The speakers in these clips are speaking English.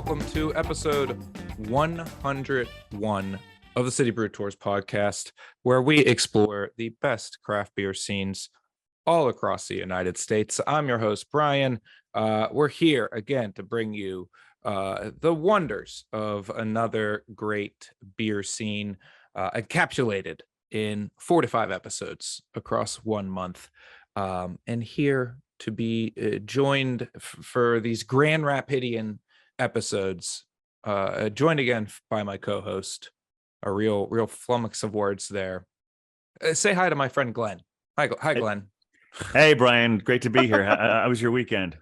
welcome to episode 101 of the City Brew Tours podcast, where we explore the best craft beer scenes all across the United States. I'm your host, Brian. We're here again to bring you the wonders of another great beer scene encapsulated in 4 to 5 episodes across 1 month. And here to be joined for these Grand Rapidian episodes, joined again by my co-host, a real flummox of words there. Say hi to my friend Glenn. Hi, Glenn. Hey, Brian. Great to be here. How was your weekend?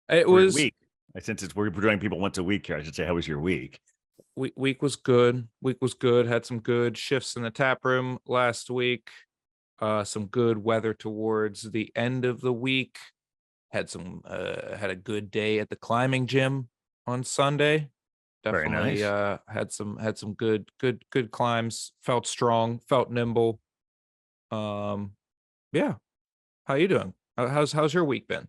It was week. Since we're doing people once a week here, I should say, how was your week? Week was good. Had some good shifts in the tap room last week. Some good weather towards the end of the week. Had a good day at the climbing gym on Sunday. Definitely. Very nice. Had some good climbs. Felt strong, felt nimble. Yeah. How you doing? How's your week been?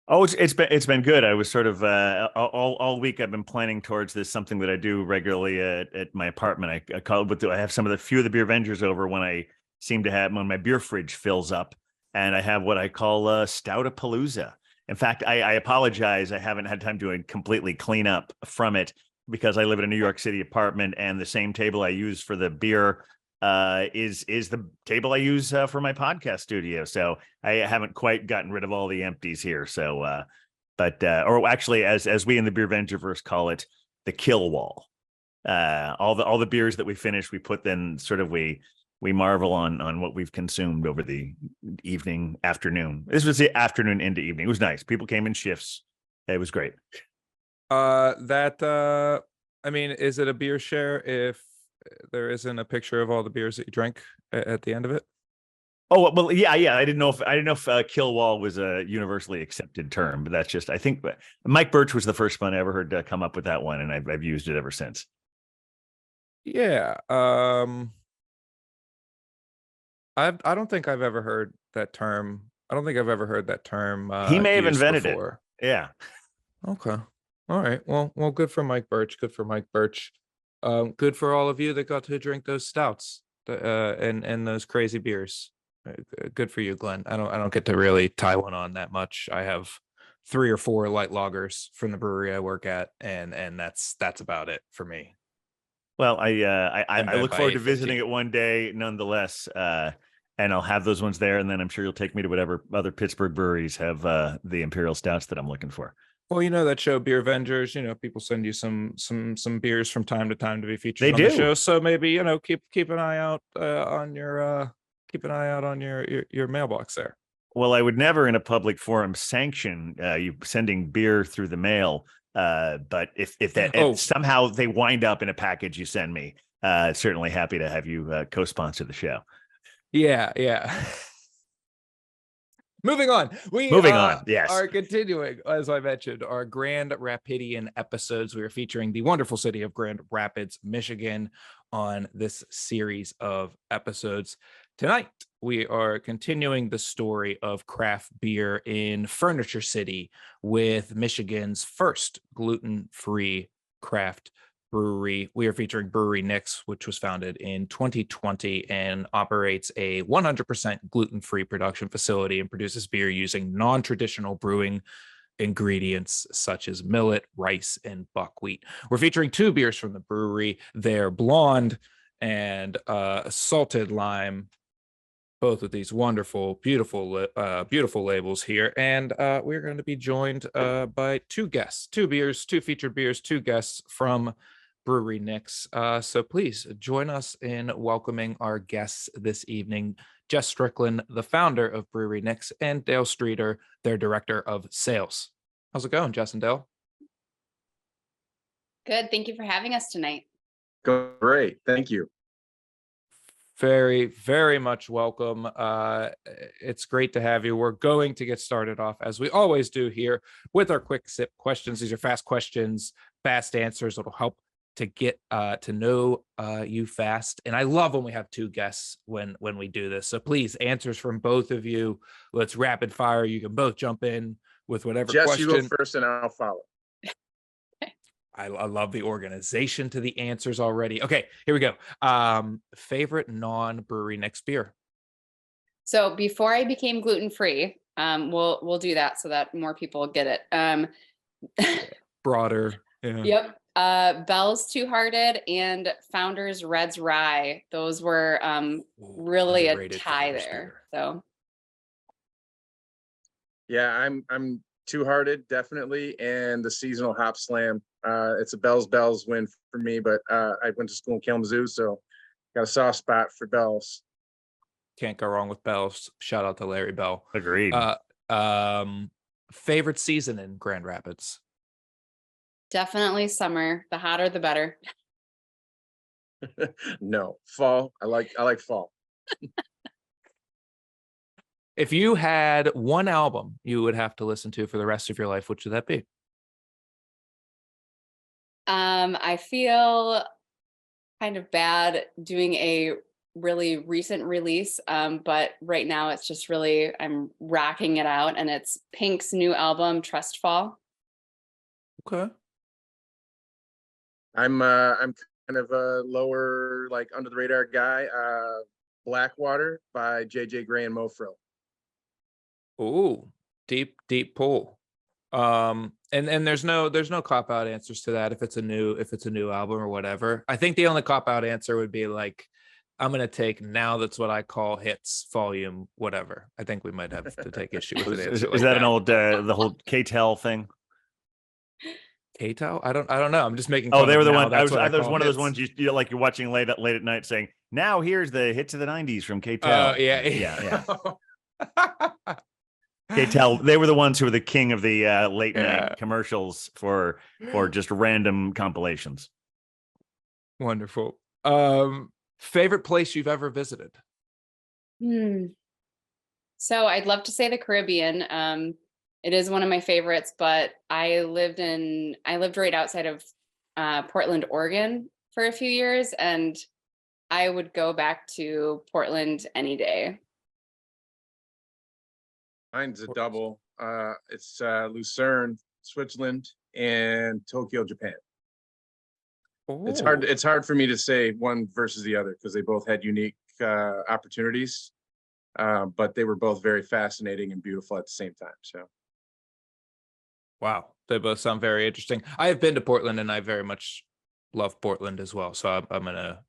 Oh, it's been good. I was sort of all week. I've been planning towards this, something that I do regularly at my apartment. I have some of the few of the beer vendors over when I seem to have when my beer fridge fills up, and I have what I call Stouta-palooza. In fact, I apologize. I haven't had time to completely clean up from it because I live in a New York City apartment, and the same table I use for the beer is the table I use for my podcast studio. So I haven't quite gotten rid of all the empties here. So, or actually, as we in the Beer Ventureverse call it, the kill wall. All the beers that we finish, we put then sort of we marvel on what we've consumed over the afternoon. This was the afternoon into evening. It was nice. People came in shifts. It was great. I mean, is it a beer share if there isn't a picture of all the beers that you drank at the end of it? Oh, well, yeah. I didn't know if kill wall was a universally accepted term, but that's just, I think Mike Birch was the first one I ever heard come up with that one, and I've used it ever since. Yeah. I don't think I've ever heard that term. I don't think I've ever heard that term. He may have invented before. It. Yeah. Okay. All right. Well, good for Mike Birch. Good for Mike Birch. Good for all of you that got to drink those stouts and those crazy beers. Good for you, Glenn. I don't get to really tie one on that much. I have 3 or 4 light lagers from the brewery I work at, and that's about it for me. Well, I look forward to visiting it one day, nonetheless. And I'll have those ones there, and then I'm sure you'll take me to whatever other Pittsburgh breweries have the imperial stouts that I'm looking for. Well, you know that show Beer Vengers, people send you some beers from time to time to be featured on the show. So maybe, keep an eye out on your your mailbox there. Well, I would never in a public forum sanction you sending beer through the mail. But if somehow they wind up in a package you send me, certainly happy to have you co-sponsor the show. Yeah. Moving on. Yes. Are continuing, as I mentioned, our Grand Rapidian episodes. We are featuring the wonderful city of Grand Rapids, Michigan, on this series of episodes. Tonight, we are continuing the story of craft beer in Furniture City with Michigan's first gluten-free craft brewery. We are featuring Brewery Nyx, which was founded in 2020 and operates a 100% gluten-free production facility and produces beer using non-traditional brewing ingredients such as millet, rice, and buckwheat. We're featuring 2 beers from the brewery. They're blonde and salted lime. Both of these wonderful, beautiful labels here. And we're going to be joined by 2 guests, 2 featured beers, 2 guests from Brewery Nyx. So please join us in welcoming our guests this evening, Jess Stricklen, the founder of Brewery Nyx, and Dale Streeter, their director of sales. How's it going, Jess and Dale? Good. Thank you for having us tonight. Great. Thank you. Very, very much welcome. It's great to have you. We're going to get started off, as we always do here, with our quick sip questions. These are fast questions, fast answers. It'll help to get to know you fast. And I love when we have 2 guests when we do this. So please, answers from both of you. Let's rapid fire. You can both jump in with whatever Jess, question. you go first and I'll follow. I love the organization to the answers already. Okay, here we go. Favorite non-Brewery Nyx beer? So before I became gluten-free, we'll do that so that more people get it. Broader. Yeah. Yep. Bell's Two Hearted and Founders Red's Rye. Those were really a underrated tie Founders there. beer. So Yeah, I'm Two Hearted definitely, and the seasonal hop slam. It's a Bell's win for me, but I went to school in Kalamazoo, so got a soft spot for Bell's. Can't go wrong with Bell's. Shout out to Larry Bell. Agreed. Favorite season in Grand Rapids? definitely summer. The hotter, the better. No, fall. I like fall. If you had one album you would have to listen to for the rest of your life, which would that be? I feel kind of bad doing a really recent release, but right now it's just really, I'm rocking it out, and it's Pink's new album, Trust Fall. Okay. I'm kind of a lower, like under the radar guy. Blackwater by JJ Gray and Mo Frill. Ooh, deep pull. And there's no cop out answers to that if it's a new album or whatever. I think the only cop out answer would be like, I'm gonna take Now That's What I Call Hits volume whatever. I think we might have to take issue with it. Is that an old the whole K-Tel thing? K-Tel? I don't know. I'm just making Oh, fun they of were the Now one. I That's was What one Call of those Hits. ones you like you're watching late at night saying, now here's the hits of the 90s from K-Tel. Yeah. K-Tel, they were the ones who were the king of the late night commercials for just random compilations. Wonderful. Favorite place you've ever visited? So I'd love to say the Caribbean. It is one of my favorites, but I lived right outside of Portland, Oregon for a few years, and I would go back to Portland any day. Mine's a double. It's Lucerne, Switzerland, and Tokyo, Japan. It's hard for me to say one versus the other because they both had unique opportunities, but they were both very fascinating and beautiful at the same time. So, wow, they both sound very interesting. I have been to Portland, and I very much love Portland as well. So I'm gonna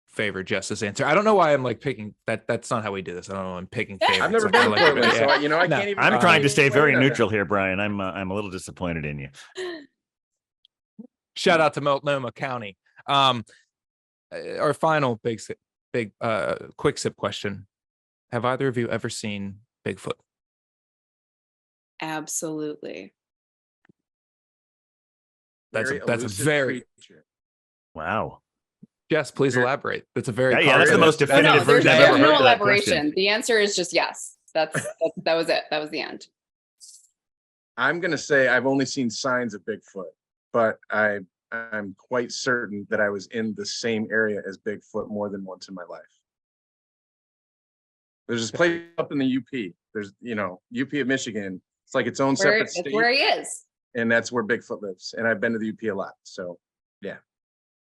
favor Jess's answer. I don't know why I'm like picking that. That's not how we do this. I don't know. I'm picking favorites. I've never Like, been I to like Portland, it. so I can't even. I'm trying to stay very explain on neutral here, Brian. I'm a little disappointed in you. Shout out to Multnomah County. Our final big quick sip question: have either of you ever seen Bigfoot? Absolutely. That's a elusive very creature. Wow. Jess, please elaborate. That's a very Yeah, that's the most No, definitive version I've there's ever no heard of that elaboration. question. The answer is just yes. That was it. That was the end. I'm gonna say I've only seen signs of Bigfoot, but I'm quite certain that I was in the same area as Bigfoot more than once in my life. There's this place up in the UP. There's UP of Michigan. It's like its own separate state, That's where he is. and that's where Bigfoot lives. And I've been to the UP a lot. So yeah.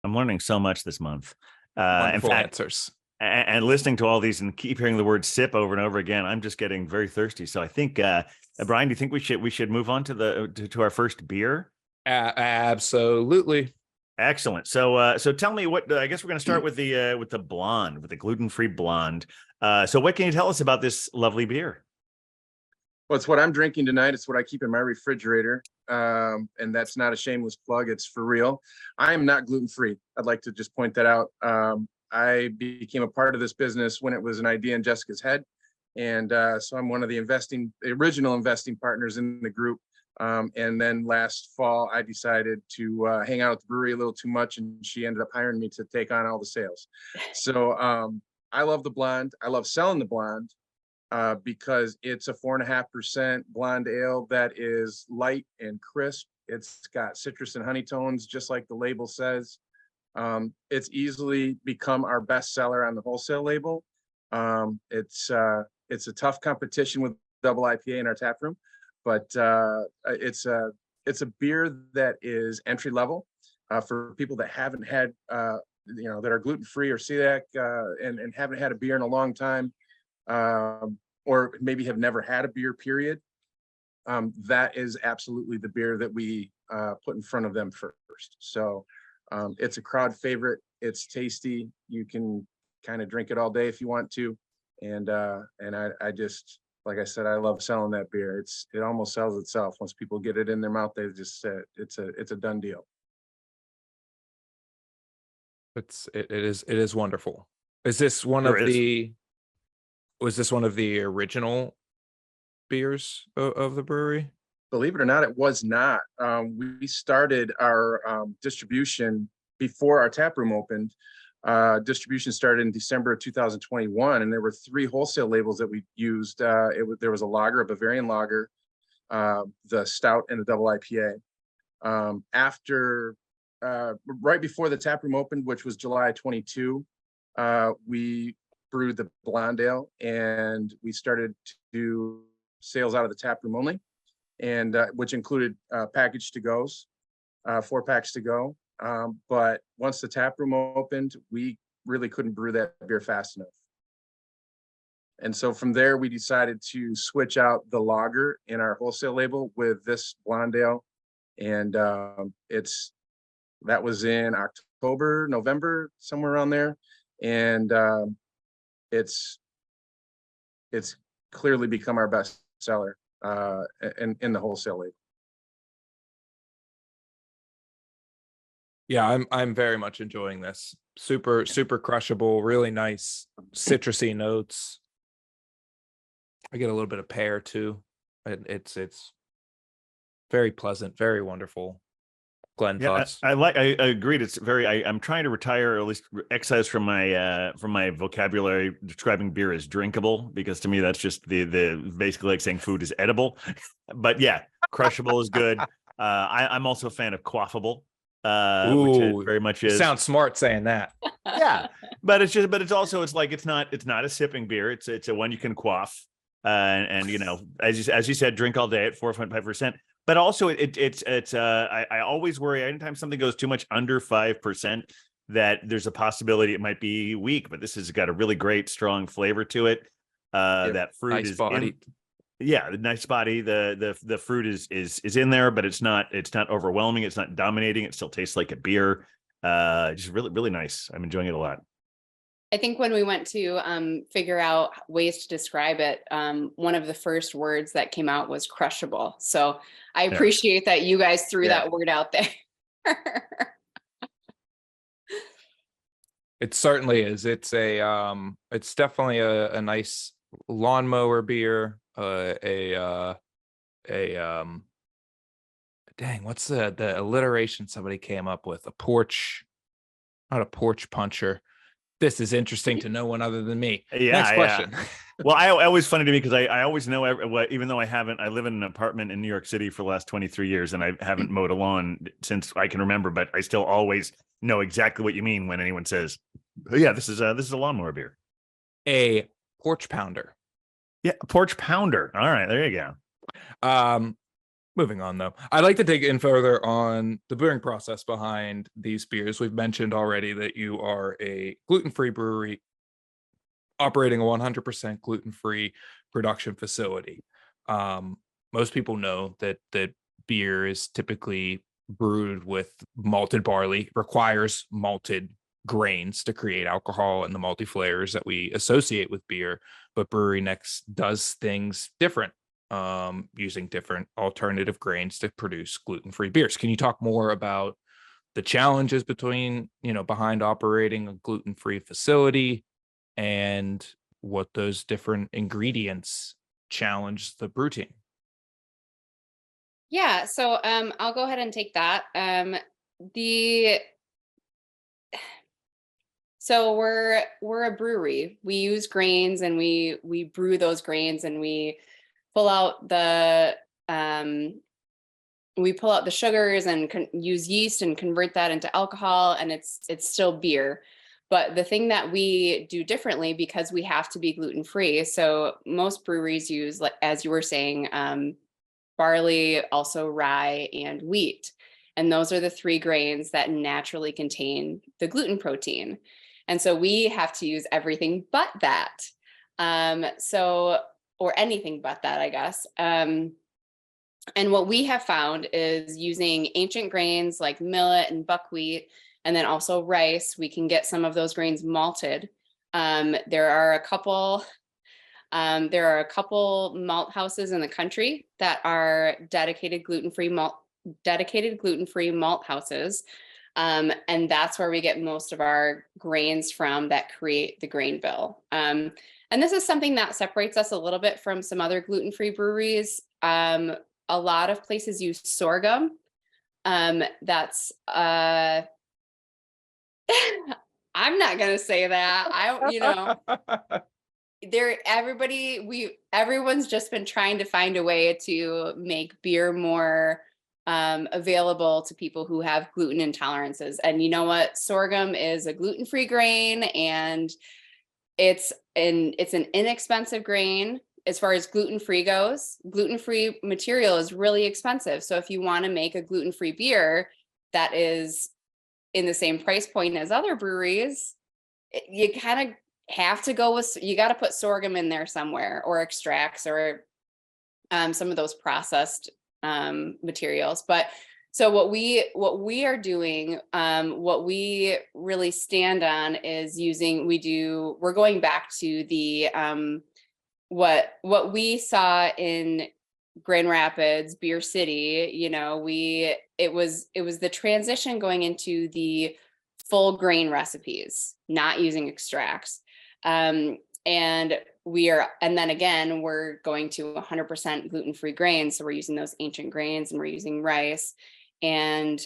I'm learning so much this month. In wonderful fact, answers. and listening to all these and keep hearing the word sip over and over again, I'm just getting very thirsty. So I think, Brian, do you think we should move on to our first beer? Absolutely. Excellent. So tell me what. I guess we're going to start with the blonde, with the gluten-free blonde. So what can you tell us about this lovely beer? Well, it's what I'm drinking tonight. It's what I keep in my refrigerator. And that's not a shameless plug. It's for real. I am not gluten-free. I'd like to just point that out. I became a part of this business when it was an idea in Jessica's head. And so I'm one of the original investing partners in the group. And then last fall, I decided to hang out at the brewery a little too much, and she ended up hiring me to take on all the sales. So I love the blonde. I love selling the blonde. Because it's a 4.5% blonde ale that is light and crisp. It's got citrus and honey tones, just like the label says. It's easily become our best seller on the wholesale label. It's a tough competition with double IPA in our tap room, but it's a beer that is entry level. for people that haven't had, that are gluten-free or celiac, and haven't had a beer in a long time, or maybe have never had a beer, period. That is absolutely the beer that we put in front of them first. So it's a crowd favorite. It's tasty. You can kind of drink it all day if you want to. And I just, like I said, I love selling that beer. It almost sells itself. Once people get it in their mouth, they just say it's a done deal. It is wonderful. Is this one Sure of is. was this one of the original beers of the brewery? Believe it or not, it was not. We started our distribution before our tap room opened. Distribution started in December of 2021, and there were 3 wholesale labels that we used. There was a lager, a Bavarian lager, the stout, and the double IPA. Right before the tap room opened, which was July 22, we brewed the blonde ale, and we started to do sales out of the tap room only, and which included package to goes, 4 packs to go. But once the tap room opened, we really couldn't brew that beer fast enough. And so from there, we decided to switch out the lager in our wholesale label with this blonde ale. And that was in October, November, somewhere around there. And it's clearly become our best seller in the wholesale label. Yeah, I'm very much enjoying this. Super crushable, really nice citrusy notes. I get a little bit of pear too. It's very pleasant, very wonderful. Glenn, Yeah, thoughts? I agreed. It's I'm trying to retire, or at least excise from my vocabulary describing beer as drinkable, because to me that's just the basically like saying food is edible. But yeah, crushable is good. I'm also a fan of quaffable, which it very much You is. sound smart saying that. Yeah, but it's also it's not a sipping beer. It's a one you can quaff, and as you said, drink all day at 4.5%. But also I always worry anytime something goes too much under 5% that there's a possibility it might be weak. But this has got a really great strong flavor to it. That fruit nice is body. the nice body. The fruit is in there, but it's not overwhelming. It's not dominating. It still tastes like a beer. Just really nice. I'm enjoying it a lot. I think when we went to figure out ways to describe it, one of the first words that came out was crushable. So I appreciate that you guys threw that word out there. It certainly is. It's definitely a nice lawnmower beer. Dang, what's the alliteration somebody came up with? Not a porch puncher. This is interesting to no one other than me. Yeah. Next question. Well, I always funny to me because I always know, even though I live in an apartment in New York City for the last 23 years and I haven't mowed a lawn since I can remember, but I still always know exactly what you mean when anyone says, oh, yeah, this is a lawnmower beer. A porch pounder. Yeah, a porch pounder. All right, there you go. Moving on, though, I'd like to dig in further on the brewing process behind these beers. We've mentioned already that you are a gluten-free brewery operating a 100% gluten-free production facility. Most people know that beer is typically brewed with malted barley, requires malted grains to create alcohol and the malty flavors that we associate with beer. But Brewery Nyx does things different, using different alternative grains to produce gluten-free beers. Can you talk more about the challenges behind operating a gluten-free facility and what those different ingredients challenge the brew team? Yeah, so I'll go ahead and take that. So we're a brewery. We use grains and we brew those grains and we pull out the sugars and use yeast and convert that into alcohol, and it's still beer. But the thing that we do differently, because we have to be gluten-free, so most breweries use, as you were saying, barley, also rye and wheat. And those are the 3 grains that naturally contain the gluten protein. And so we have to use everything but that. Or anything but that, I guess. And what we have found is using ancient grains like millet and buckwheat, and then also rice, we can get some of those grains malted. There are a couple malt houses in the country that are dedicated gluten-free malt houses. And that's where we get most of our grains from that create the grain bill. And this is something that separates us a little bit from some other gluten-free breweries. A lot of places use sorghum. That's I'm not gonna say that. Everyone's just been trying to find a way to make beer more available to people who have gluten intolerances. And you know what? Sorghum is a gluten-free grain, and it's an inexpensive grain. As far as gluten-free goes, gluten-free material is really expensive. So if you want to make a gluten-free beer that is in the same price point as other breweries, you kind of have to go with, you got to put sorghum in there somewhere, or extracts, or some of those processed materials. But so what we are doing, what we really stand on is we're going back to the what we saw in Grand Rapids, Beer City. It was the transition going into the full grain recipes, not using extracts. And then again, we're going to 100% gluten-free grains. So we're using those ancient grains, and we're using rice. And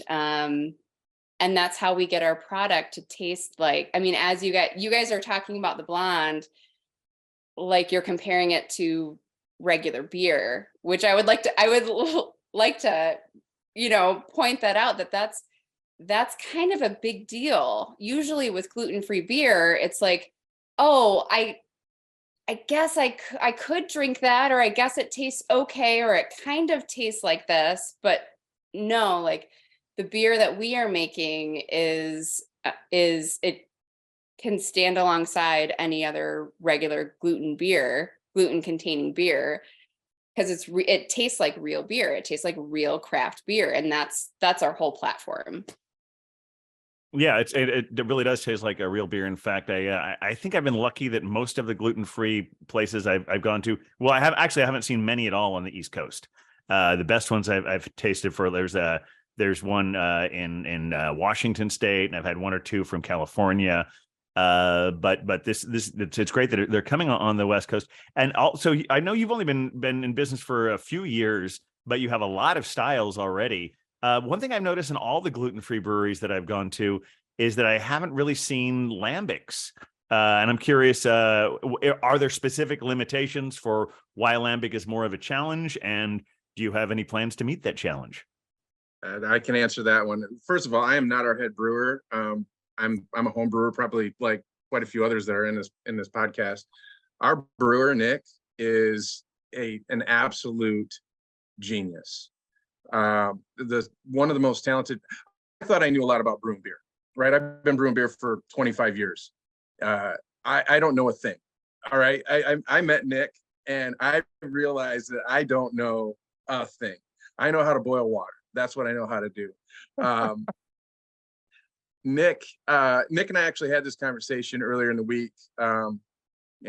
that's how we get our product to taste like, as you guys are talking about the blonde, like you're comparing it to regular beer, which I would like to, point that out, that's kind of a big deal. Usually with gluten-free beer, it's like, oh, I guess I could drink that, or I guess it tastes okay, or it kind of tastes like this. But no, like the beer that we are making is it can stand alongside any other regular gluten containing beer, because it tastes like real beer. It tastes like real craft beer, and that's our whole platform. Yeah, it really does taste like a real beer. In fact, I think I've been lucky that most of the gluten-free places I've gone to, well, I haven't seen many at all on the East Coast. The best ones I've tasted there's one in Washington State, and I've had 1 or 2 from California. But it's great that they're coming on the West Coast. And also, I know you've only been in business for a few years, but you have a lot of styles already. One thing I've noticed in all the gluten-free breweries that I've gone to is that I haven't really seen lambics. And I'm curious, are there specific limitations for why lambic is more of a challenge? And do you have any plans to meet that challenge? I can answer that one. First of all, I am not our head brewer. I'm a home brewer, probably like quite a few others that are in this podcast. Our brewer, Nick, is an absolute genius. One of the most talented. I thought I knew a lot about brewing beer, right? I've been brewing beer for 25 years. I don't know a thing. All right. I met Nick, and I realized that I don't know a thing. I know how to boil water. That's what I know how to do. Nick and I actually had this conversation earlier in the week. And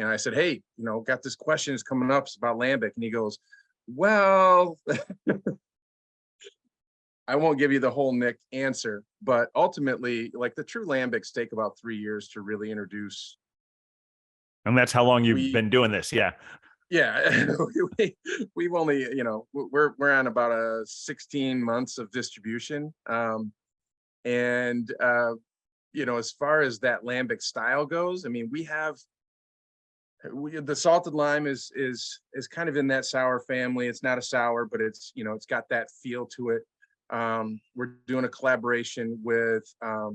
I said, hey, got this question is coming up. It's about lambic. And he goes, well, I won't give you the whole Nick answer, but ultimately, like, the true lambics take about 3 years to really introduce. And that's how long you've been doing this. Yeah. Yeah. We've only, we're on about 16 months of distribution. And as far as that lambic style goes, we have the salted lime is kind of in that sour family. It's not a sour, but it's got that feel to it. We're doing a collaboration with a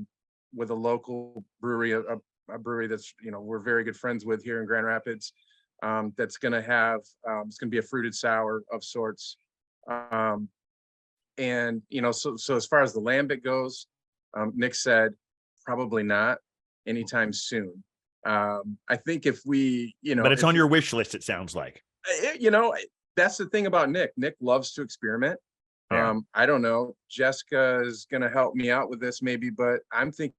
local brewery, a brewery that's we're very good friends with here in Grand Rapids. That's going to have it's going to be a fruited sour of sorts. And, so as far as the lambic goes, Nick said, probably not anytime soon. I think if we, but it's on your wish list, it sounds like. That's the thing about Nick. Nick loves to experiment. Yeah. I don't know. Jessica is going to help me out with this maybe, but I think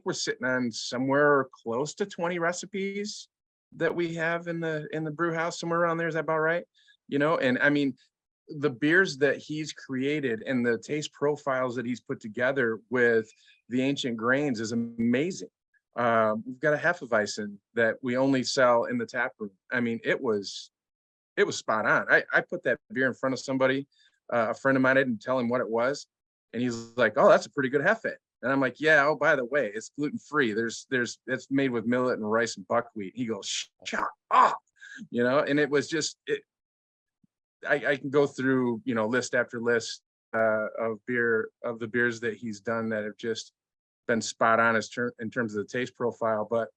we're sitting on somewhere close to 20 recipes that we have in the brew house, somewhere around there. Is that about right? And I mean, the beers that he's created and the taste profiles that he's put together with the ancient grains is amazing. We've got a Hefeweizen that we only sell in the tap room. I mean, it was spot on. I put that beer in front of somebody, a friend of mine. I didn't tell him what it was, and he's like, "Oh, that's a pretty good Hefe." And I'm like, "Yeah. Oh, by the way, it's gluten free. It's made with millet and rice and buckwheat." He goes, "Shut up," And it was just it. I can go through list after list of the beers that he's done that have just been spot on in terms of the taste profile. But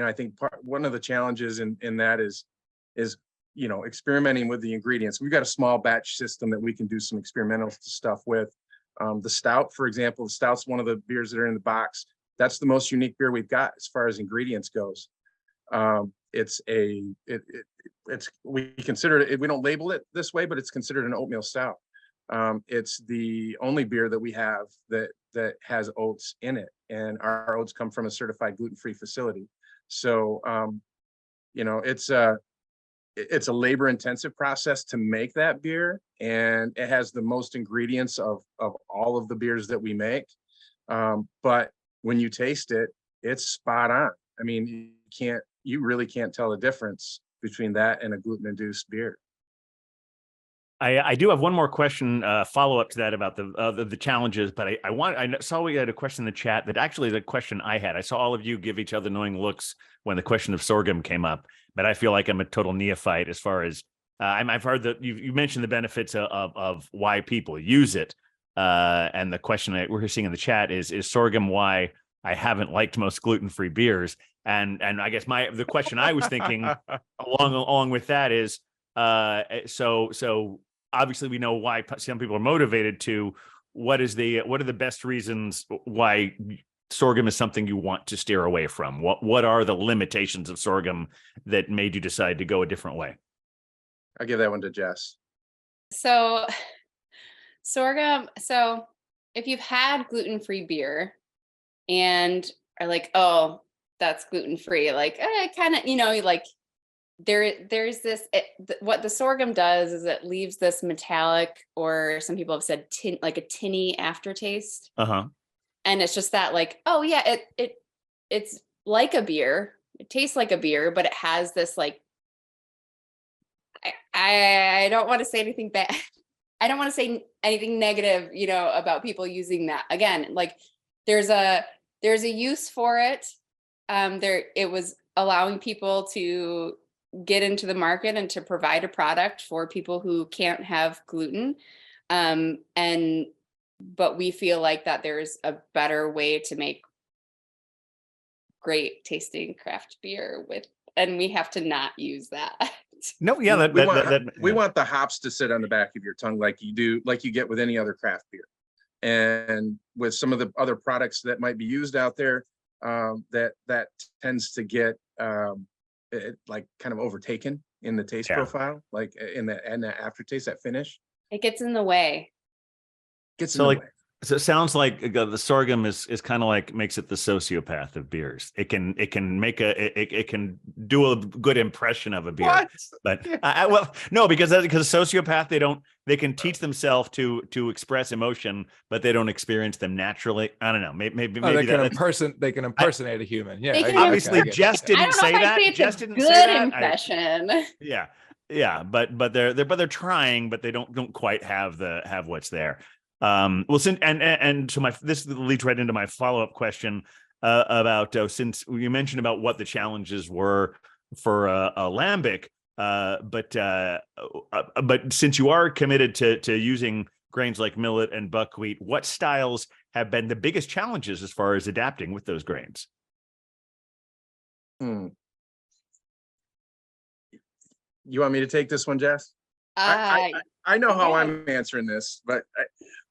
I think one of the challenges in that is experimenting with the ingredients. We've got a small batch system that we can do some experimental stuff with. The stout, for example, the stout's one of the beers that are in the box. That's the most unique beer we've got as far as ingredients goes. We consider it, we don't label it this way, but it's considered an oatmeal stout. It's the only beer that we have that has oats in it, and our oats come from a certified gluten-free facility. So, it's a labor-intensive process to make that beer, and it has the most ingredients of all of the beers that we make. But when you taste it, it's spot on. I mean, you really can't tell the difference between that and a gluten-induced beer. I do have one more question, follow up to that about the challenges, but I saw we had a question in the chat that actually the question I had. I saw all of you give each other knowing looks when the question of sorghum came up, but I feel like I'm a total neophyte as far as I've heard that you mentioned the benefits of why people use it, and the question that we're seeing in the chat is sorghum why I haven't liked most gluten-free beers, and I guess the question I was thinking along with that is so obviously we know why some people are motivated to. What are the best reasons why sorghum is something you want to steer away from? What are the limitations of sorghum that made you decide to go a different way? I'll give that one to Jess. So sorghum, so if you've had gluten-free beer and are like, "Oh, that's gluten-free," like kind of, like there's this, what the sorghum does is it leaves this metallic, or some people have said like a tinny aftertaste. And it's just that, like, oh yeah, it's like a beer. It tastes like a beer, but it has this, like, I don't want to say anything bad. I don't want to say anything negative, about people using that. Again, like there's a use for it. It was allowing people to get into the market and to provide a product for people who can't have gluten. But we feel like that there's a better way to make great tasting craft beer and we have to not use that. No, yeah, we want the hops to sit on the back of your tongue like you get with any other craft beer. And with some of the other products that might be used out there, that tends to get like kind of overtaken in the taste profile, like in the aftertaste, that finish. It gets in the way. So it sounds like the sorghum is kind of like makes it the sociopath of beers. It can it can do a good impression of a beer. What? But well, no, because a sociopath, they can teach themselves to express emotion, but they don't experience them naturally. I don't know. Maybe they can impersonate a human. Yeah, obviously Jess didn't say that. Jess didn't say that. Impression. Yeah, but they're trying, but they don't quite have what's there. Well, since so this leads right into my follow-up question about since you mentioned about what the challenges were for a lambic, but since you are committed to using grains like millet and buckwheat, what styles have been the biggest challenges as far as adapting with those grains? You want me to take this one, Jess? I know how yeah. I'm answering this, but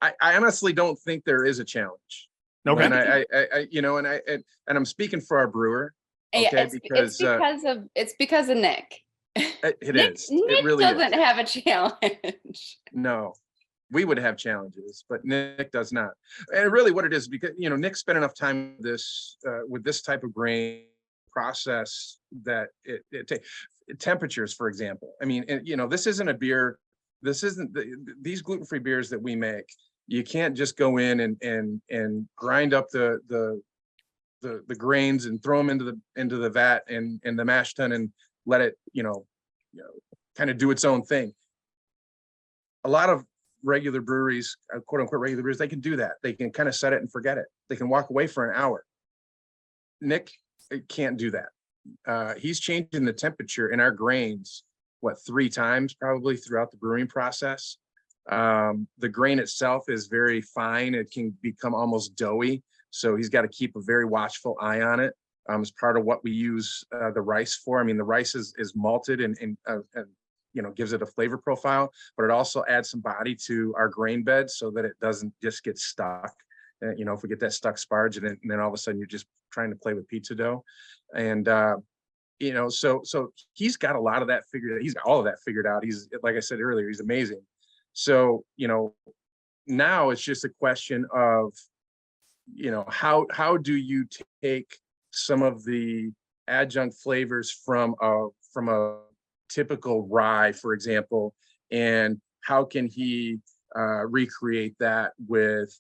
I honestly don't think there is a challenge. Okay. And and I'm speaking for our brewer. Yeah, Okay, it's because because of Nick. it Nick is. It Nick really doesn't is. have a challenge. No, we would have challenges, but Nick does not. And really, what it is, because Nick spent enough time with this type of grain process that it takes temperatures, for example. I mean, this isn't a beer. This isn't these gluten-free beers that we make. You can't just go in and grind up the grains and throw them into the vat and the mash tun and let it kind of do its own thing. A lot of regular breweries, quote unquote regular breweries, they can do that. They can kind of set it and forget it. They can walk away for an hour. Nick can't do that. He's changing the temperature in our grains, 3 times probably throughout the brewing process. The grain itself is very fine. It can become almost doughy. So he's got to keep a very watchful eye on it. As part of what we use the rice for. I mean, the rice is malted and gives it a flavor profile, but it also adds some body to our grain bed so that it doesn't just get stuck. If we get that stuck sparge and then all of a sudden you're just trying to play with pizza dough. And, so he's got a lot of that figured out. He's got all of that figured out. He's, like I said earlier, he's amazing. So, now it's just a question of, how do you take some of the adjunct flavors from a typical rye, for example, and how can he recreate that with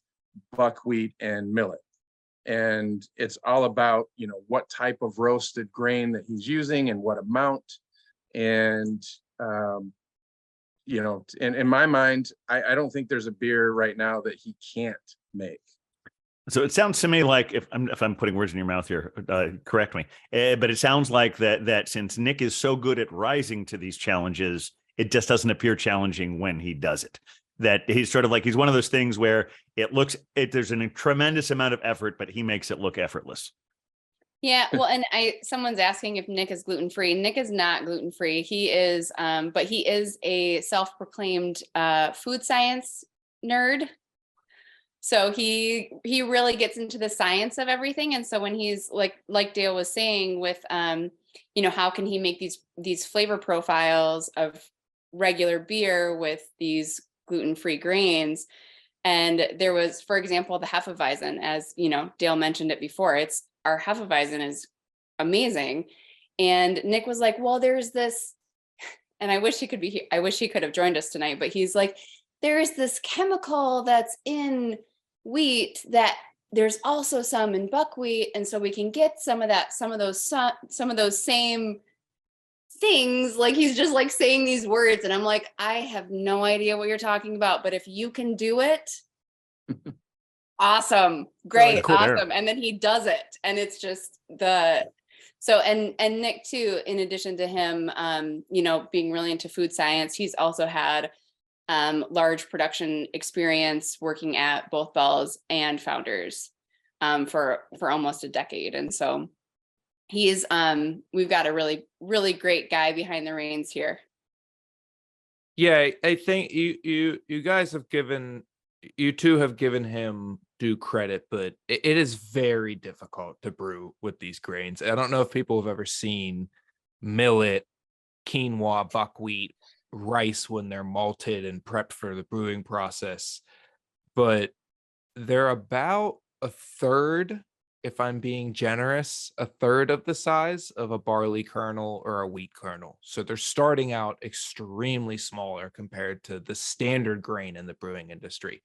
buckwheat and millet? And it's all about what type of roasted grain that he's using and what amount. And in my mind, I don't think there's a beer right now that he can't make. So it sounds to me like, if I'm putting words in your mouth here, correct me. But it sounds like that since Nick is so good at rising to these challenges, it just doesn't appear challenging when he does it. That he's sort of like, he's one of those things where there's a tremendous amount of effort, but he makes it look effortless. Yeah, well, and someone's asking if Nick is gluten-free. Nick is not gluten-free. He is, but he is a self-proclaimed food science nerd. So he really gets into the science of everything. And so when he's like Dale was saying with, how can he make these flavor profiles of regular beer with these gluten-free grains? And there was, for example, the Hefeweizen, as Dale mentioned it before. Our Hefeweizen is amazing. And Nick was like, well, there's this, and I wish he could be here. I wish he could have joined us tonight, but he's like, there's this chemical that's in wheat that there's also some in buckwheat, and so we can get some of those same things. Like, he's just like saying these words, and I'm like, I have no idea what you're talking about, but if you can do it, awesome, great, cool awesome. And then he does it, and it's just and Nick too, in addition to him being really into food science, he's also had large production experience working at both Bell's and Founders for almost a decade. And so he's we've got a really, really great guy behind the reins here. Yeah, I think you guys have you two have given him due credit, but it is very difficult to brew with these grains. I don't know if people have ever seen millet, quinoa, buckwheat, rice when they're malted and prepped for the brewing process, but they're about a third, if I'm being generous, a third of the size of a barley kernel or a wheat kernel. So they're starting out extremely smaller compared to the standard grain in the brewing industry.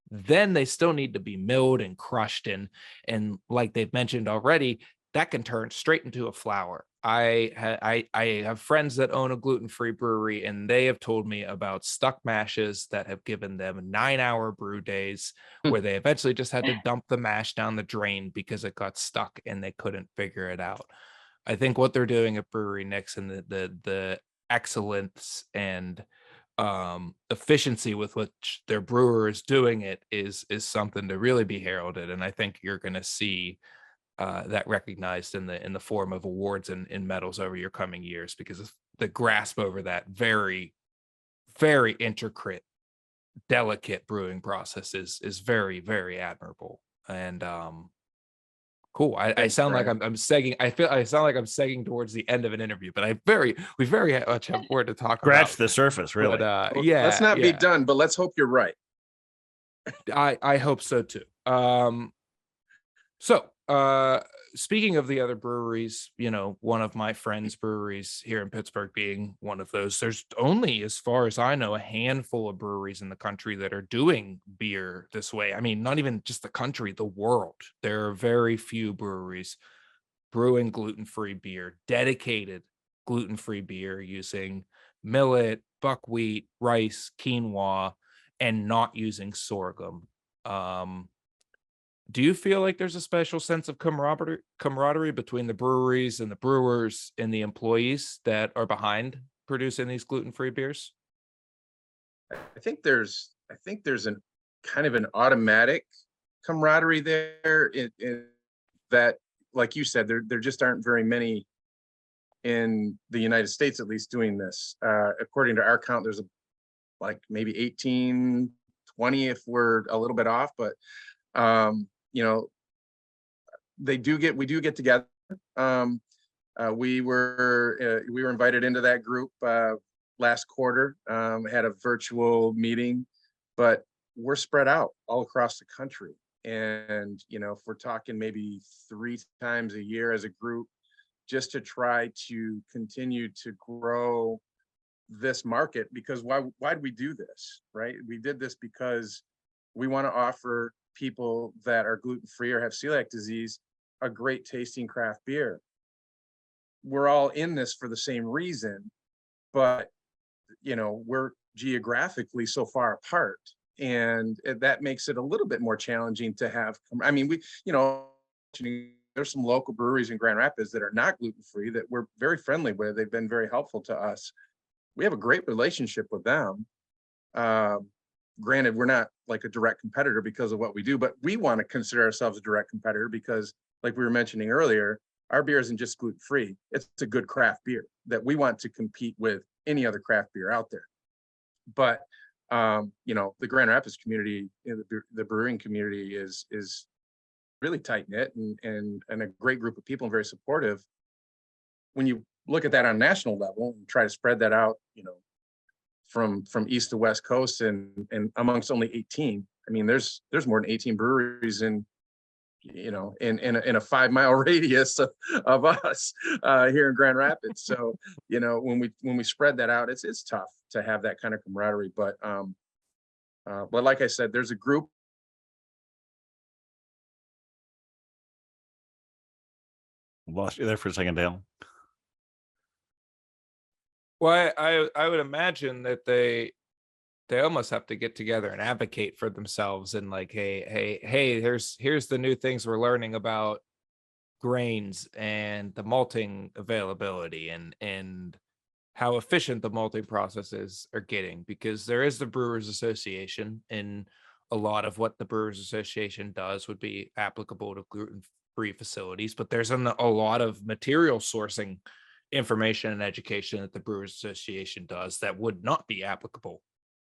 Then they still need to be milled and crushed, and like they've mentioned already, that can turn straight into a flour. I have friends that own a gluten-free brewery, and they have told me about stuck mashes that have given them 9-hour brew days where they eventually just had to dump the mash down the drain because it got stuck and they couldn't figure it out. I think what they're doing at Brewery Nyx and the excellence and efficiency with which their brewer is doing it is something to really be heralded, and I think you're going to see that recognized in the form of awards and medals over your coming years, because the grasp over that very, very intricate, delicate brewing process is very, very admirable. And cool. I Thanks, sound like Brian. I'm segging. I sound like I'm segging towards the end of an interview, but we very much have more to talk Scratch about. the surface, really. But Well, yeah, let's not be yeah. done, but let's hope you're right. I hope so too. So speaking of the other breweries, one of my friends' breweries here in Pittsburgh being one of those, there's only, as far as I know, a handful of breweries in the country that are doing beer this way. I mean, not even just the country, the world. There are very few breweries brewing gluten-free beer, dedicated gluten-free beer using millet, buckwheat, rice, quinoa, and not using sorghum. Um, do you feel like there's a special sense of camaraderie between the breweries and the brewers and the employees that are behind producing these gluten-free beers? I think there's an kind of an automatic camaraderie there in that, like you said, there just aren't very many in the United States, at least, doing this. According to our count, there's like maybe 18, 20 if we're a little bit off, but you know, we do get together. We were invited into that group last quarter, had a virtual meeting, but we're spread out all across the country. And, if we're talking maybe 3 times a year as a group, just to try to continue to grow this market, because why'd we do this, right? We did this because we want to offer people that are gluten-free or have celiac disease a great tasting craft beer. We're all in this for the same reason, but we're geographically so far apart, and that makes it a little bit more challenging to have. I mean, there's some local breweries in Grand Rapids that are not gluten-free that we're very friendly with. They've been very helpful to us. We have a great relationship with them. Granted, we're not like a direct competitor because of what we do, but we want to consider ourselves a direct competitor because, like we were mentioning earlier, our beer isn't just gluten-free. It's a good craft beer that we want to compete with any other craft beer out there. But the Grand Rapids community, the brewing community is really tight knit and a great group of people and very supportive. When you look at that on a national level and try to spread that out, from east to west coast and amongst only 18, I mean, there's more than 18 breweries in a 5-mile radius of us here in Grand Rapids. So, when we spread that out, it's tough to have that kind of camaraderie. But like I said, there's a group. Lost you there for a second, Dale. Well, I would imagine that they almost have to get together and advocate for themselves and like, hey, here's the new things we're learning about grains and the malting availability and how efficient the malting processes are getting, because there is the Brewers Association, and a lot of what the Brewers Association does would be applicable to gluten-free facilities, but there's a lot of material sourcing information and education that the Brewers Association does that would not be applicable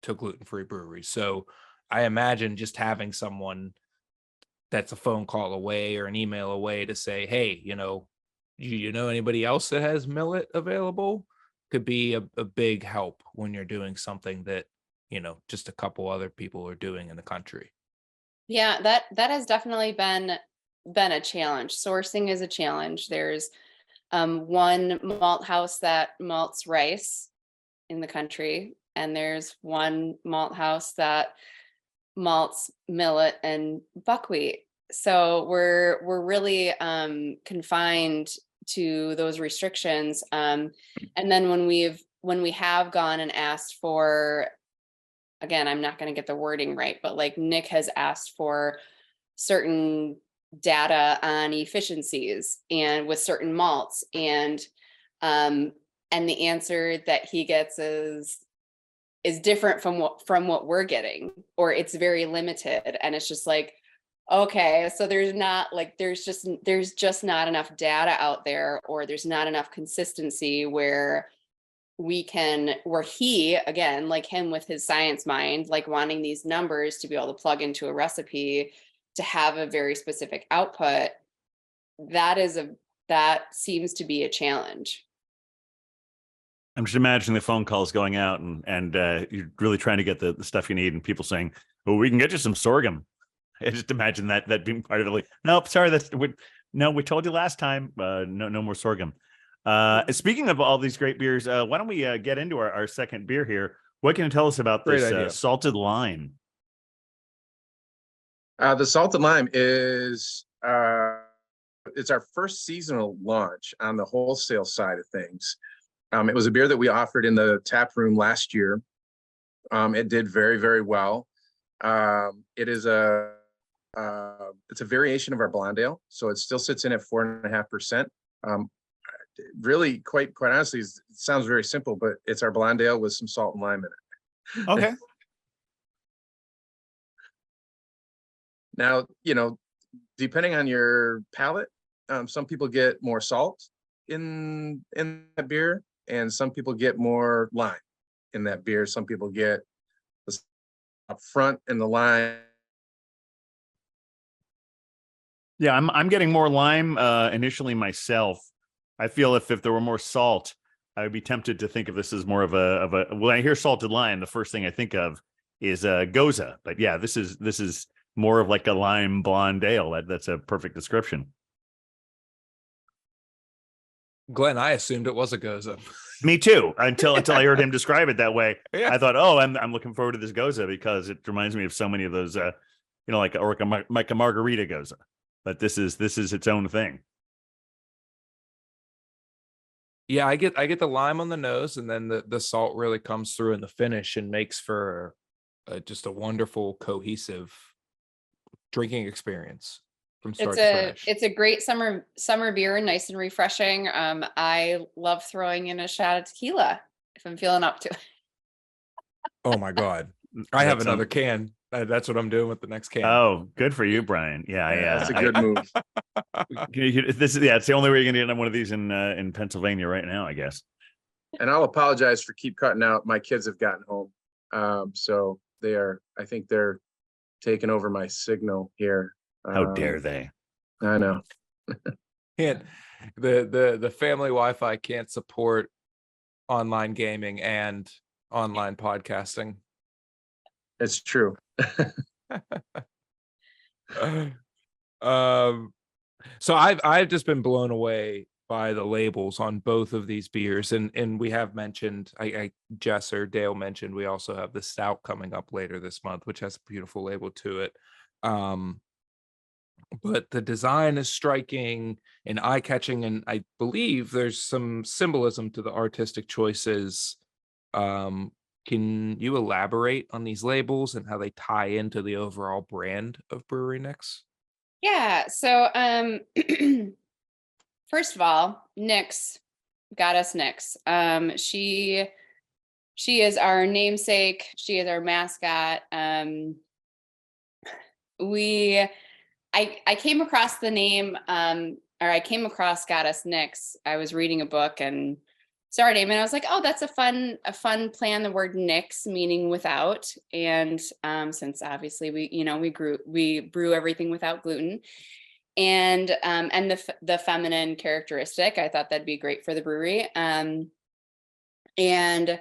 to gluten-free breweries. So I imagine just having someone that's a phone call away or an email away to say, hey, you know anybody else that has millet available, could be a big help when you're doing something that just a couple other people are doing in the country. Yeah, that has definitely been a challenge. Sourcing is a challenge. There's one malt house that malts rice in the country, and there's one malt house that malts millet and buckwheat. So we're really confined to those restrictions. And then when we have gone and asked for, again, I'm not going to get the wording right, but like Nick has asked for certain data on efficiencies and with certain malts, and the answer that he gets is different from what we're getting, or it's very limited, and it's just like, okay, so there's just not enough data out there, or there's not enough consistency where where he, again, like him with his science mind, like wanting these numbers to be able to plug into a recipe to have a very specific output, that seems to be a challenge. I'm just imagining the phone calls going out and you're really trying to get the stuff you need, and people saying, "Oh, we can get you some sorghum." I just imagine that being part of it. Like, nope, sorry, we told you last time. No more sorghum. Speaking of all these great beers, why don't we get into our second beer here? What can you tell us about Great this idea. salted lime? The salted lime is it's our first seasonal launch on the wholesale side of things. It was a beer that we offered in the tap room last year. It did very, very well. It's a variation of our blonde ale, so it still sits in at 4.5%. Really, quite honestly, it sounds very simple, but it's our blonde ale with some salt and lime in it. Okay. Now, depending on your palate, some people get more salt in that beer, and some people get more lime in that beer. Some people get the up front and the lime. Yeah, I'm getting more lime initially myself. I feel if there were more salt, I would be tempted to think of this as more of a when I hear salted lime, the first thing I think of is Goza. But yeah, this is more of like a lime blonde ale. That's a perfect description. Glenn, I assumed it was a Goza. Me too. Until I heard him describe it that way, Yeah. I thought, oh, I'm looking forward to this Goza because it reminds me of so many of those, like a margarita Goza. But this is its own thing. Yeah, I get the lime on the nose, and then the salt really comes through in the finish and makes for just a wonderful, cohesive drinking experience from start to finish. It's a great summer beer, nice and refreshing. I love throwing in a shot of tequila if I'm feeling up to it. Oh my God. I have another can. That's what I'm doing with the next can. Oh, good for you, Brian. Yeah. That's a good move. It's the only way you're gonna get one of these in Pennsylvania right now, I guess. And I'll apologize for keep cutting out. My kids have gotten home, so I think they're taking over my signal here. How dare they? I know. Can't the family Wi-Fi can't support online gaming and online podcasting. It's true. So I've just been blown away by the labels on both of these beers, and we have mentioned, Jess or Dale mentioned, we also have the stout coming up later this month, which has a beautiful label to it. But the design is striking and eye-catching, and I believe there's some symbolism to the artistic choices. Can you elaborate on these labels and how they tie into the overall brand of Brewery Nyx? Yeah. So, first of all, Nyx, Goddess Nyx. She is our namesake. She is our mascot. I came across the name, or I came across Goddess Nyx. I was reading a book and saw her name, and I was like, oh, that's a fun plan. The word Nyx, meaning without, and since obviously we brew everything without gluten, and the feminine characteristic, I thought that'd be great for the brewery. And then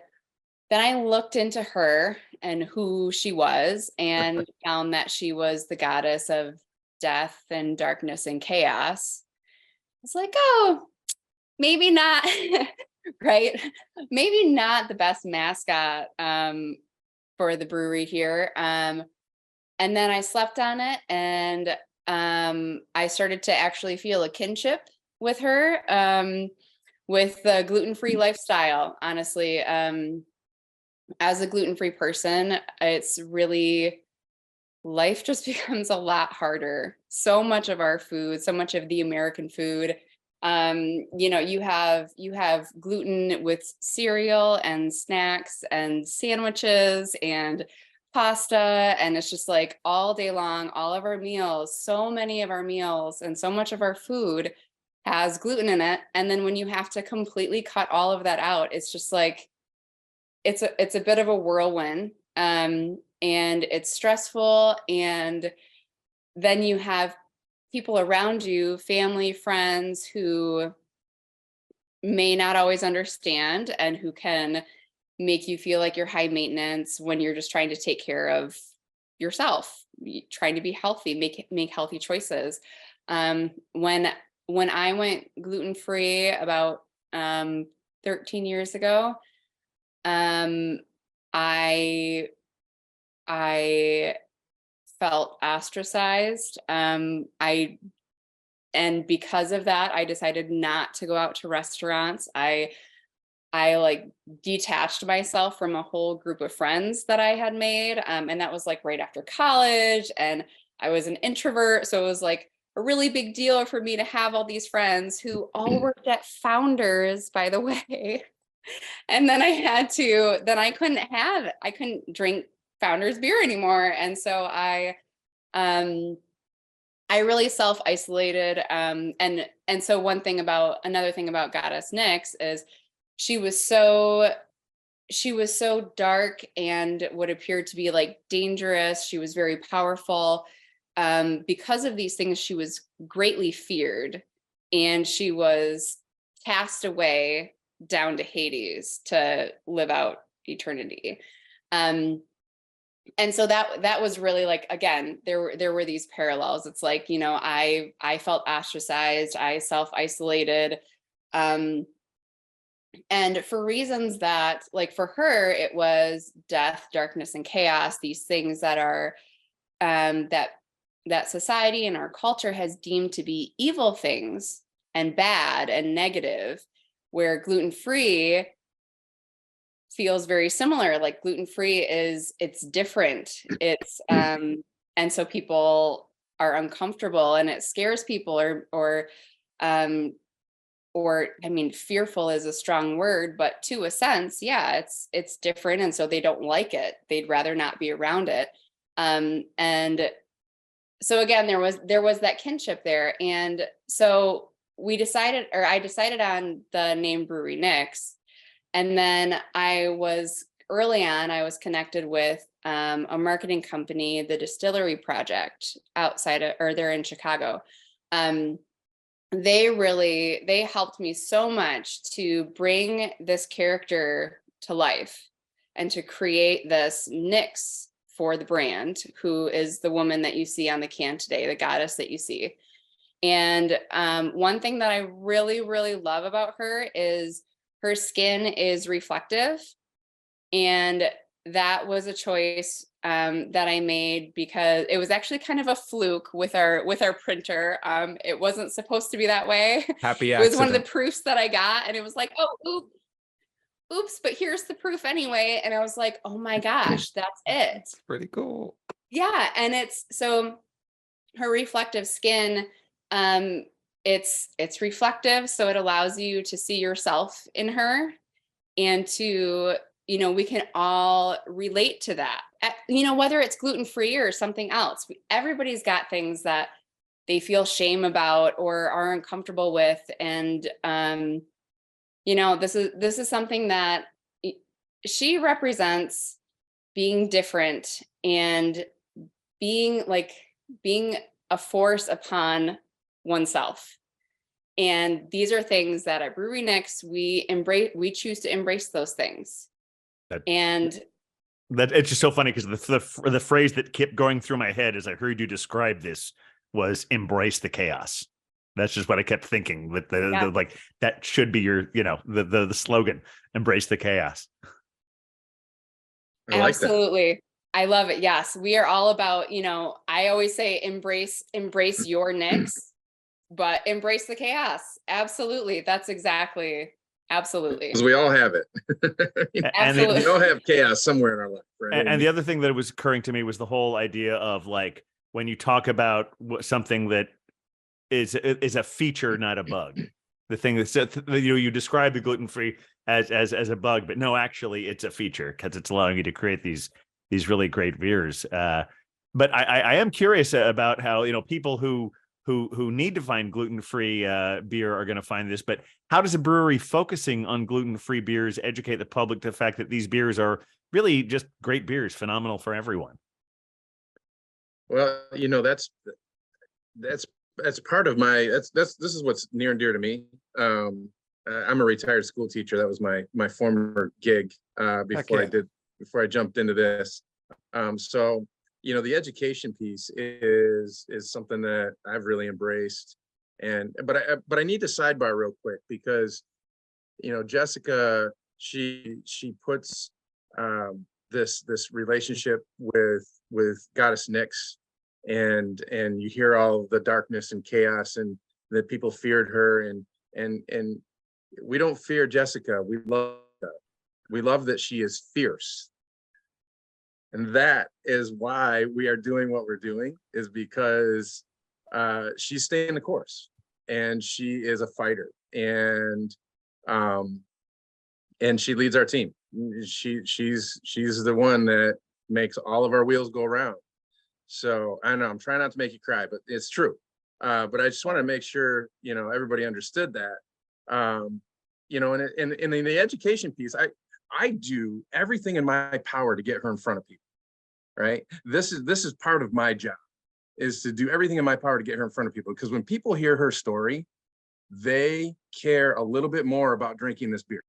I looked into her and who she was, and found that she was the goddess of death and darkness and chaos. It's like, oh, maybe not. Right? Maybe not the best mascot for the brewery here. And then I slept on it, and I started to actually feel a kinship with her, with the gluten-free lifestyle. Honestly, as a gluten-free person, it's really, life just becomes a lot harder. So much of our food, so much of the American food, you have gluten with cereal and snacks and sandwiches and pasta, and it's just like all day long, all of our meals, so many of our meals and so much of our food has gluten in it. And then when you have to completely cut all of that out, it's just like, it's a bit of a whirlwind. And it's stressful. And then you have people around you, family, friends, who may not always understand and who can make you feel like you're high maintenance when you're just trying to take care of yourself, trying to be healthy, make healthy choices. When I went gluten-free about 13 years ago, I felt ostracized. And because of that, I decided not to go out to restaurants. I like detached myself from a whole group of friends that I had made. And that was like right after college, and I was an introvert. So it was like a really big deal for me to have all these friends who all worked at Founders, by the way. And then I couldn't drink Founders beer anymore. And so I really self-isolated. And so another thing about Goddess Nyx is she was so dark and what appeared to be like dangerous. She was very powerful. Because of these things, she was greatly feared, and she was cast away down to Hades to live out eternity. And so that was really like, again, there were these parallels. It's like, I felt ostracized, I self-isolated. And for reasons that, like, for her, it was death, darkness, and chaos, these things that are, that society and our culture has deemed to be evil things and bad and negative, where gluten-free feels very similar. Like gluten-free it's different. It's, and so people are uncomfortable and it scares people, or I mean, fearful is a strong word, but to a sense, yeah, it's different. And so they don't like it. They'd rather not be around it. And so again, there was that kinship there. And so I decided on the name Brewery Nyx. And then I was connected with a marketing company, the Distillery Project, they're in Chicago. They helped me so much to bring this character to life and to create this Nyx for the brand, who is the woman that you see on the can today, the goddess that you see. And one thing that I really, really love about her is her skin is reflective. And that was a choice that I made because it was actually kind of a fluke with our printer. It wasn't supposed to be that way. Happy accident. It was one of the proofs that I got, and it was like, oh, oops, but here's the proof anyway. And I was like, oh my gosh, that's it. It's pretty cool. Yeah, and it's so her reflective skin. It's reflective, so it allows you to see yourself in her, and to, we can all relate to that. Whether it's gluten-free or something else, everybody's got things that they feel shame about or are uncomfortable with. And, this is something that she represents, being different and being a force upon oneself. And these are things that at Brewery Nyx, we choose to embrace those things. And that it's just so funny because the phrase that kept going through my head as I heard you describe this was embrace the chaos. That's just what I kept thinking, with the like, that should be your, the slogan, embrace the chaos. Absolutely. That. I love it. Yes. We are all about, I always say embrace your Nyx, but embrace the chaos. Absolutely. That's exactly. Absolutely. Because we all have it. Absolutely. We all have chaos somewhere in our life. Right? And the other thing that was occurring to me was the whole idea of, like, when you talk about something that is a feature, not a bug. The thing that you describe the gluten-free as a bug, but no, actually it's a feature because it's allowing you to create these really great beers. But I am curious about how, people who who need to find gluten-free beer are going to find this. But how does a brewery focusing on gluten-free beers educate the public to the fact that these beers are really just great beers, phenomenal for everyone? Well, that's part of my this is what's near and dear to me. I'm a retired school teacher. That was my former gig before I jumped into this. So the education piece is something that I've really embraced. But I need to sidebar real quick because Jessica, she puts this relationship with Goddess Nyx, and you hear all the darkness and chaos and that people feared her, and we don't fear Jessica. We love that she is fierce. And that is why we are doing what we're doing, is because she's staying the course, and she is a fighter, and she leads our team. She's the one that makes all of our wheels go around. So I know I'm trying not to make you cry, but it's true. But I just want to make sure everybody understood that. And in the education piece, I do everything in my power to get her in front of people, right? This is part of my job, is to do everything in my power to get her in front of people. Because when people hear her story, they care a little bit more about drinking this beer.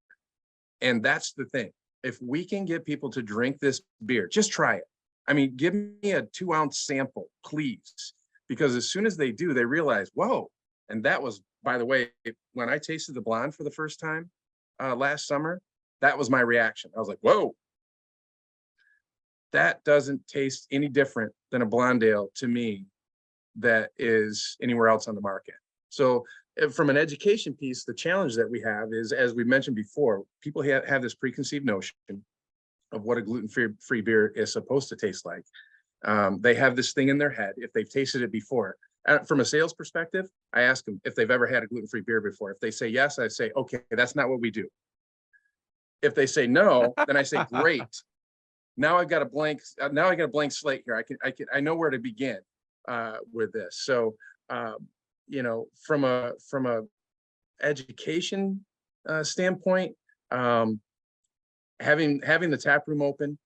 And that's the thing. If we can get people to drink this beer, just try it. I mean, give me a 2-ounce sample, please. Because as soon as they do, they realize, whoa. And that was, by the way, when I tasted the blonde for the first time last summer, that was my reaction. I was like, whoa, that doesn't taste any different than a blonde ale to me that is anywhere else on the market. So from an education piece, the challenge that we have is, as we mentioned before, people have this preconceived notion of what a gluten-free beer is supposed to taste like. They have this thing in their head if they've tasted it before. From a sales perspective, I ask them if they've ever had a gluten-free beer before. If they say yes, I say, okay, that's not what we do. If they say no, then I say, great. Now I got a blank slate here. I know where to begin with this. So, from a education standpoint, having the tap room open,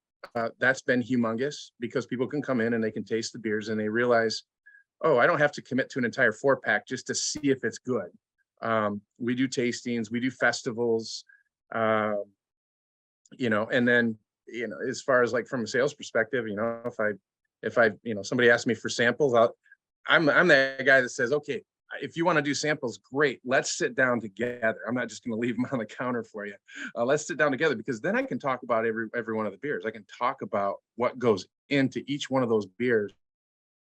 that's been humongous, because people can come in and they can taste the beers and they realize, oh, I don't have to commit to an entire 4-pack just to see if it's good. We do tastings, we do festivals, and then, as far as like from a sales perspective, if I somebody asks me for samples, I'm that guy that says, okay, if you want to do samples, great. Let's sit down together. I'm not just going to leave them on the counter for you. Let's sit down together, because then I can talk about every one of the beers. I can talk about what goes into each one of those beers.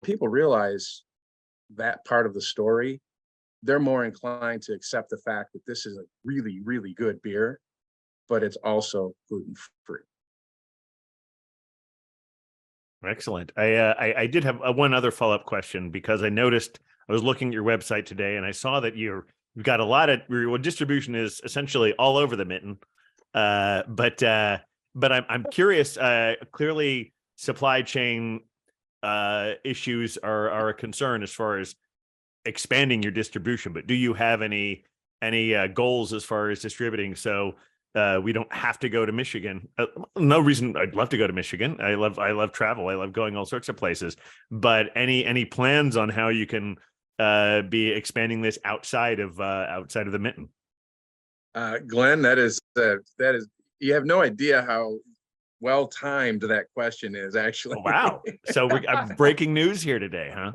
People realize that part of the story, they're more inclined to accept the fact that this is a really, really good beer, but it's also gluten-free. Excellent. I did have one other follow-up question, because I noticed, I was looking at your website today and I saw that you've got a lot of your distribution is essentially all over the mitten. But I'm curious, clearly supply chain issues are a concern as far as expanding your distribution, but do you have any goals as far as distributing? So we don't have to go to Michigan. No reason. I'd love to go to Michigan. I love travel. I love going all sorts of places. But any plans on how you can be expanding this outside of the mitten? Glenn, that is you have no idea how well timed that question is, actually. Oh, wow. So I'm breaking news here today, huh?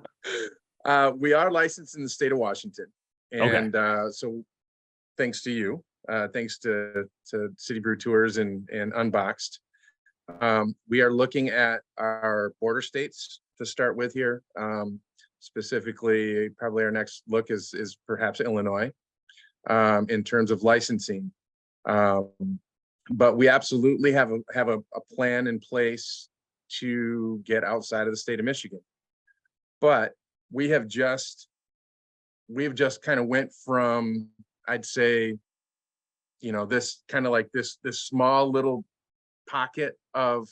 We are licensed in the state of Washington, and okay. So thanks to you. Thanks to City Brew Tours and Unboxed. We are looking at our border states to start with here. Specifically, probably our next look is perhaps Illinois in terms of licensing. But we absolutely have a plan in place to get outside of the state of Michigan. But we have just kind of went from, I'd say, this kind of like this small little pocket of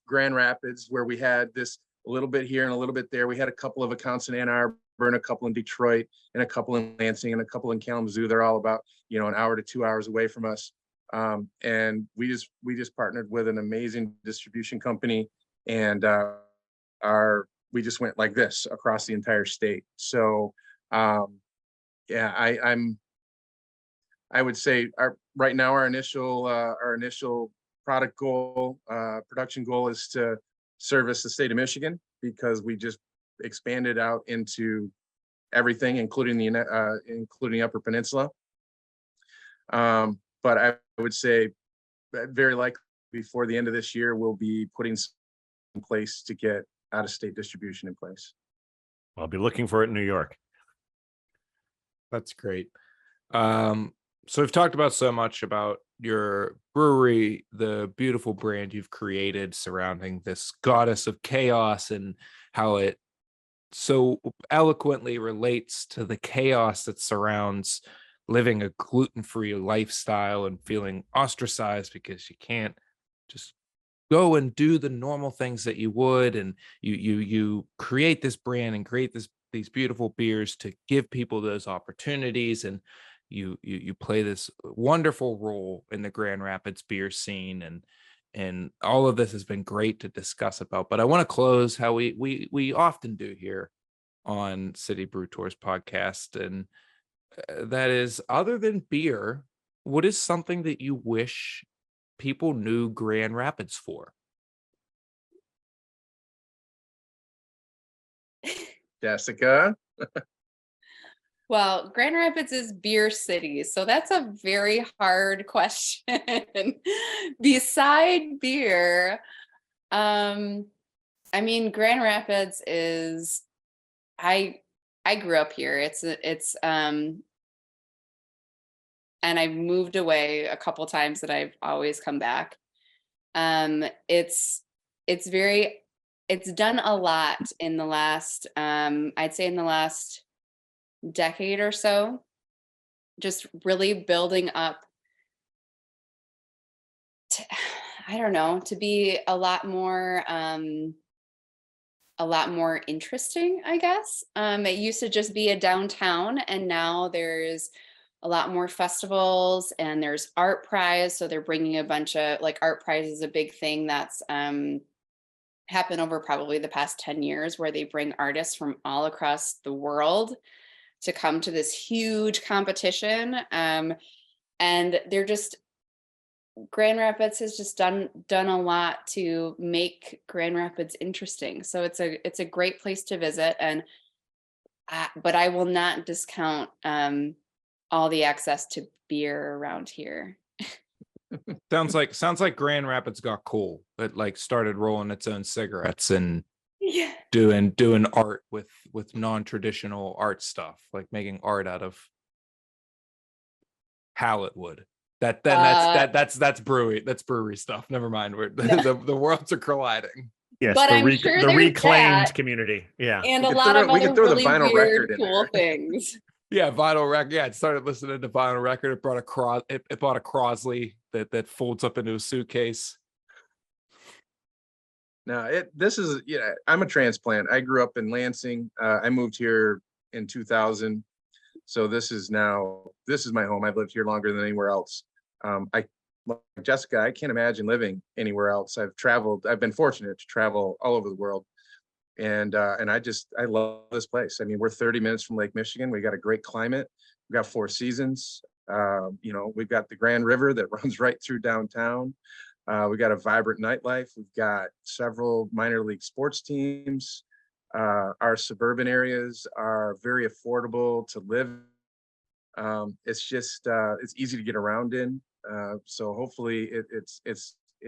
Grand Rapids, where we had this a little bit here and a little bit there. We had a couple of accounts in Ann Arbor, and a couple in Detroit, and a couple in Lansing, and a couple in Kalamazoo. They're all about, an hour to 2 hours away from us. And we just partnered with an amazing distribution company, and we just went like this across the entire state. So yeah, I would say right now our initial product goal, production goal, is to service the state of Michigan, because we just expanded out into everything, including the Upper Peninsula. But I would say very likely before the end of this year, we'll be putting some in place to get out-of-state distribution in place. I'll be looking for it in New York. That's great. So we've talked about so much about your brewery, the beautiful brand you've created surrounding this goddess of chaos, and how it so eloquently relates to the chaos that surrounds living a gluten-free lifestyle and feeling ostracized because you can't just go and do the normal things that you would. And you create this brand and create these beautiful beers to give people those opportunities, and you play this wonderful role in the Grand Rapids beer scene, and all of this has been great to discuss about. But I want to close how we often do here on City Brew Tours podcast, and that is, other than beer, what is something that you wish people knew Grand Rapids for? Jessica? Well, Grand Rapids is beer city, so that's a very hard question. Beside beer, Grand Rapids is, I grew up here. It's and I've moved away a couple times, that I've always come back. It's done a lot in the last, I'd say in the last decade or so, just really building up to be a lot more interesting, I guess. It used to just be a downtown, and now there's a lot more festivals, and there's Art Prize. So they're bringing a bunch of, like, Art Prize is a big thing that's happened over probably the past 10 years, where they bring artists from all across the world to come to this huge competition. And they're just, Grand Rapids has just done a lot to make Grand Rapids interesting. So it's a great place to visit, and but I will not discount all the access to beer around here. Sounds like Grand Rapids got cool. It like started rolling its own cigarettes and Yeah. doing art with non-traditional art stuff, like making art out of pallet wood. That's brewery stuff. Never mind. The worlds are colliding. Yes, But I'm the sure there's reclaimed that, community. Yeah. and We a could lot throw- of we could other throw the really vinyl weird, record in cool there. things. Yeah, vinyl record. Yeah, I started listening to vinyl record. It brought it bought a Crosley that folds up into a suitcase. No, I'm a transplant. I grew up in Lansing. I moved here in 2000. So this is my home. I've lived here longer than anywhere else. Like Jessica, I can't imagine living anywhere else. I've been fortunate to travel all over the world. And I love this place. I mean, we're 30 minutes from Lake Michigan. We got a great climate. We've got 4 seasons. We've got the Grand River that runs right through downtown. We got a vibrant nightlife. We've got several minor league sports teams. Our suburban areas are very affordable to live. It's easy to get around in. So hopefully it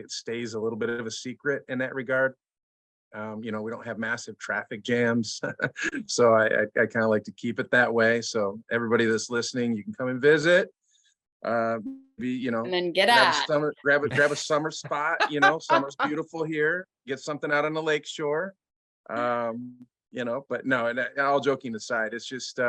stays a little bit of a secret in that regard. We don't have massive traffic jams. So I kind of like to keep it that way. So everybody that's listening, you can come and visit. And then get out. Grab a summer spot. Summer's beautiful here. Get something out on the lake shore. But no, and all joking aside, it's just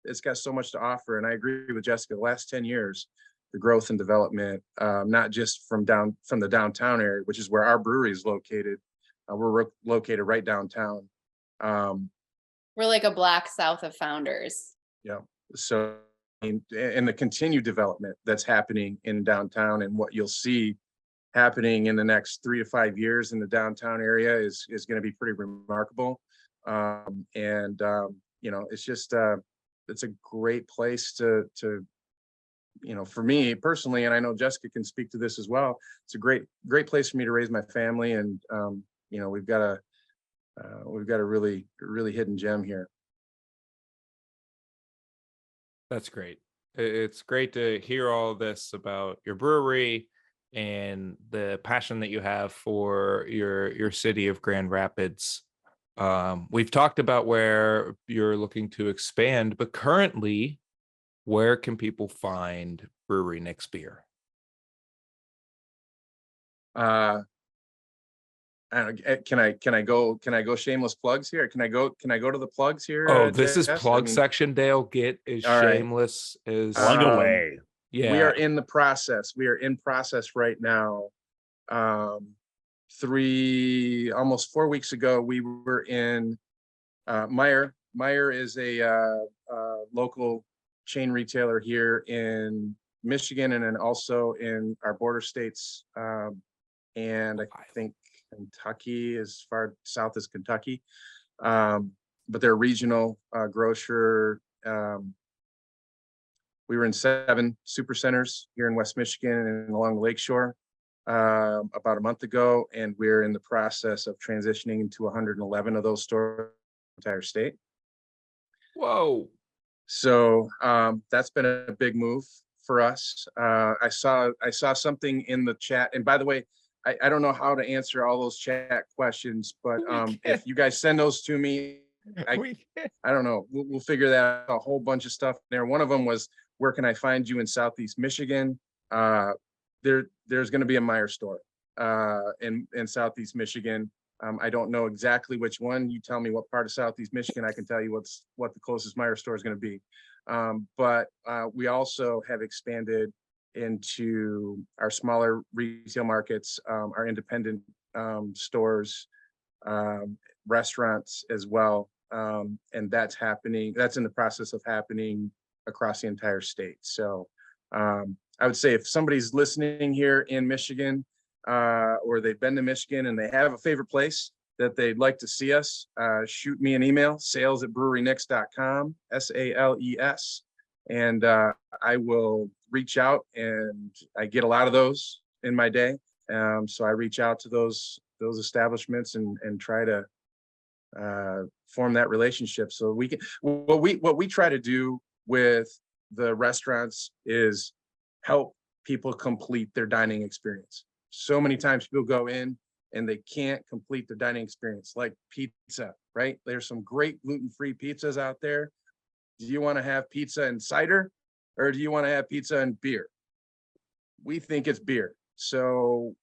it's got so much to offer. And I agree with Jessica. The last 10 years, the growth and development, not just from the downtown area, which is where our brewery is located. We're located right downtown. We're like a black south of Founders. Yeah. So, and the continued development that's happening in downtown, and what you'll see happening in the next 3 to 5 years in the downtown area is going to be pretty remarkable. It's just it's a great place to for me personally, and I know Jessica can speak to this as well. It's a great place for me to raise my family, and we've got a really hidden gem here. That's great. It's great to hear all this about your brewery and the passion that you have for your city of Grand Rapids. We've talked about where you're looking to expand, but currently, where can people find Brewery Nyx beer? Can I go shameless plugs here? Can I go to the plugs here? Oh, this is Jess? plug section, Dale. Get as all right. shameless as Plug away. Yeah. We are in process right now. Almost 4 weeks ago, we were in Meijer. Meijer is a local chain retailer here in Michigan, and then also in our border states, and I think Kentucky, as far south as Kentucky. But they're a regional grocer. We were in 7 super centers here in West Michigan and along the lakeshore about a month ago, and we're in the process of transitioning into 111 of those stores in the entire state. Whoa. So that's been a big move for us. I saw something in the chat, and by the way, I don't know how to answer all those chat questions, but if you guys send those to me, I don't know. We'll figure that out. A whole bunch of stuff there. One of them was, where can I find you in Southeast Michigan? There's going to be a Meijer store in Southeast Michigan. I don't know exactly which one. You tell me what part of Southeast Michigan, I can tell you what the closest Meijer store is going to be. But we also have expanded into our smaller retail markets, our independent stores, restaurants as well. And that's happening. That's in the process of happening across the entire state. So I would say if somebody's listening here in Michigan, or they've been to Michigan and they have a favorite place that they'd like to see us, shoot me an email, sales@brewerynyx.com, SALES. And I will reach out, and I get a lot of those in my day. So I reach out to those establishments and try to form that relationship. So we can, what we try to do with the restaurants is help people complete their dining experience. So many times people go in and they can't complete their dining experience, like pizza, right? There's some great gluten-free pizzas out there. Do you want to have pizza and cider, or do you want to have pizza and beer? We think it's beer. So,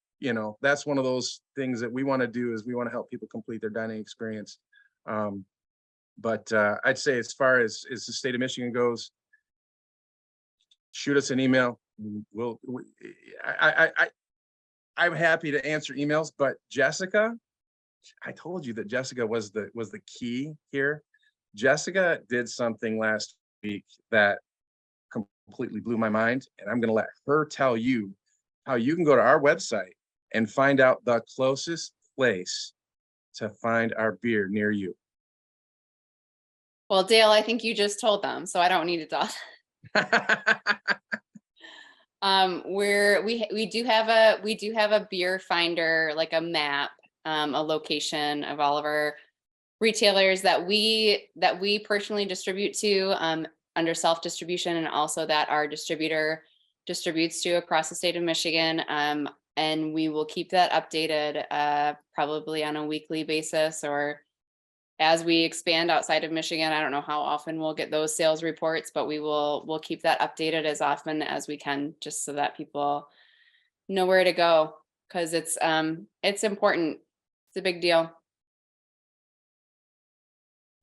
that's one of those things that we want to do, is we want to help people complete their dining experience. But I'd say, as far as the state of Michigan goes, shoot us an email. I'm happy to answer emails, but Jessica, I told you that Jessica was the key here. Jessica did something last week that completely blew my mind, and I'm going to let her tell you how you can go to our website and find out the closest place to find our beer near you. Well, Dale, I think you just told them, so I don't need to talk. We do have a beer finder, like a map, a location of all of our retailers that we personally distribute to under self-distribution, and also that our distributor distributes to across the state of Michigan. And we will keep that updated probably on a weekly basis, or as we expand outside of Michigan. I don't know how often we'll get those sales reports, but we'll keep that updated as often as we can, just so that people know where to go, because it's important. It's a big deal.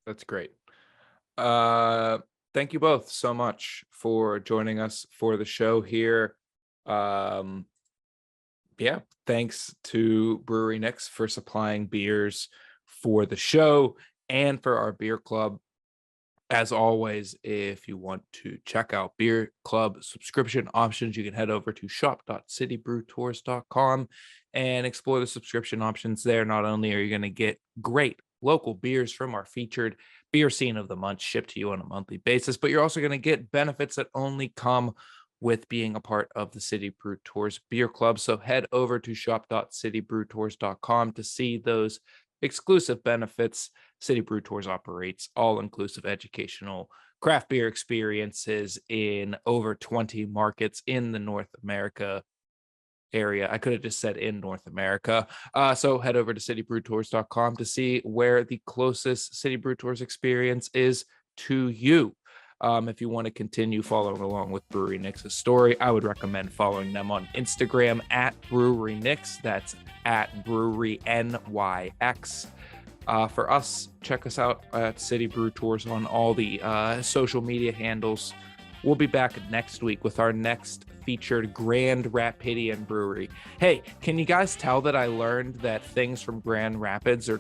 That's great. Thank you both so much for joining us for the show here. Thanks to Brewery Nyx for supplying beers for the show. and for our beer club. As always, if you want to check out beer club subscription options, you can head over to shop.citybrewtours.com and explore the subscription options there. Not only are you going to get great local beers from our featured beer scene of the month shipped to you on a monthly basis, but you're also going to get benefits that only come with being a part of the City Brew Tours Beer Club. So head over to shop.citybrewtours.com to see those exclusive benefits. City Brew Tours operates all-inclusive educational craft beer experiences in over 20 markets in the North America area. I could have just said in North America. So head over to citybrewtours.com to see where the closest City Brew Tours experience is to you. If you want to continue following along with Brewery Nyx's story, I would recommend following them on Instagram at Brewery Nyx. That's at Brewery NYX. For us, check us out at City Brew Tours on all the social media handles. We'll be back next week with our next featured Grand Rapidian brewery. Hey, can you guys tell that I learned that things from Grand Rapids are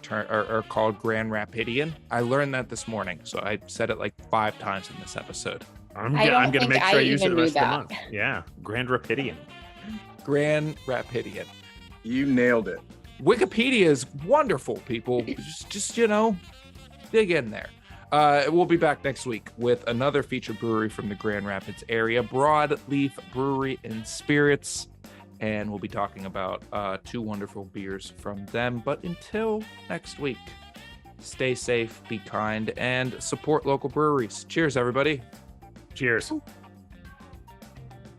called Grand Rapidian? I learned that this morning, so I said it like 5 times in this episode. I'm going to make sure I use it the rest of the month. that. Yeah, Grand Rapidian. Grand Rapidian. You nailed it. Wikipedia is wonderful, people. Just dig in there. We'll be back next week with another featured brewery from the Grand Rapids area, Broadleaf Brewery and Spirits, and we'll be talking about 2 wonderful beers from them. But until next week, stay safe, be kind, and support local breweries. Cheers, everybody. Cheers.